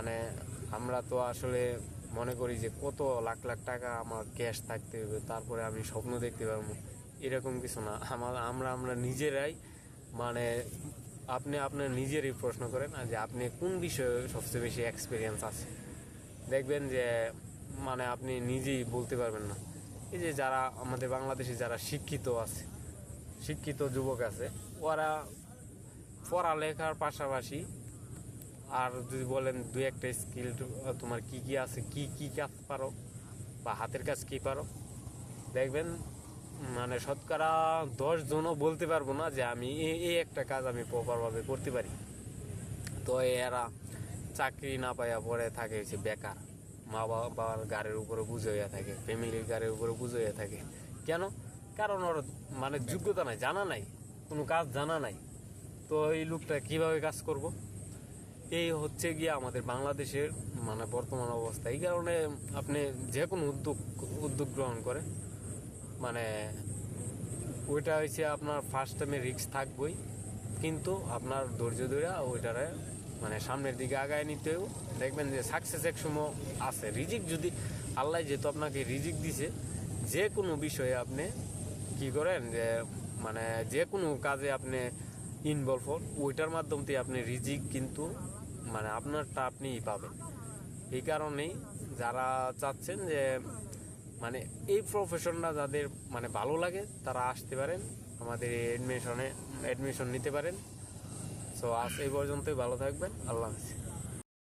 মানে আমরা তো আসলে মনে করি যে কত লাখ লাখ টাকা আমার ক্যাশ থাকতে হবে, তারপরে আমি স্বপ্ন দেখতে পারবো। এরকম কিছু না। আমরা নিজেরাই মানে আপনি আপনার নিজেরই প্রশ্ন করেন যে আপনি কোন বিষয়ে সবচেয়ে বেশি এক্সপিরিয়েন্স আছে, দেখবেন যে মানে আপনি নিজেই বলতে পারবেন না। এই যে যারা আমাদের বাংলাদেশে যারা শিক্ষিত আছে, শিক্ষিত যুবক আছে, ওরা পড়ালেখার পাশাপাশি আর যদি বলেন দুই একটা স্কিল তোমার কি কি আছে, কি কি কাজ পারো বা হাতের কাজ কি পারো, দেখবেন মানে শতকরা 10 জনও বলতে পারবো না যে আমি এই একটা কাজ আমি প্রপারভাবে করতে পারি। তো এরা চাকরি না পাইয়া পরে থাকে হচ্ছে বেকার, মা বাবার গাড়ির উপরে বুঝে হইয়া থাকে, ফ্যামিলির গাড়ির উপরে বুঝে হইয়া থাকে। কেন? কারণ ওর মানে যোগ্যতা নাই, জানা নাই, কোনো কাজ জানা নাই। তো এই লোকটা কিভাবে কাজ করব? এই হচ্ছে গিয়ে আমাদের বাংলাদেশের মানে বর্তমান অবস্থা। এই কারণে আপনি যে কোনো উদ্যোগ গ্রহণ করে মানে ওইটা হচ্ছে আপনার ফার্স্ট টাইমে রিস্ক থাকবই, কিন্তু আপনার ধৈর্য ধরে ওইটারে মানে সামনের দিকে আগায় নিতেও দেখবেন যে সাকসেস এক সময় আছে। রিজিক যদি আল্লাহ যেহেতু আপনাকে রিজিক দিছে, যে কোনো বিষয়ে আপনি কি করেন যে মানে যে কোনো কাজে আপনি ইনভলভ হন, ওইটার মাধ্যমে আপনি রিজিক কিন্তু মানে আপনারটা আপনিই পাবেন। এই কারণেই যারা চাচ্ছেন যে মানে এই প্রফেশনটা যাদের মানে ভালো লাগে তারা আসতে পারেন, আমাদের এই অ্যাডমিশন নিতে পারেন। সো আজ এই পর্যন্তই, ভালো থাকবেন, আল্লাহ হাফেজ।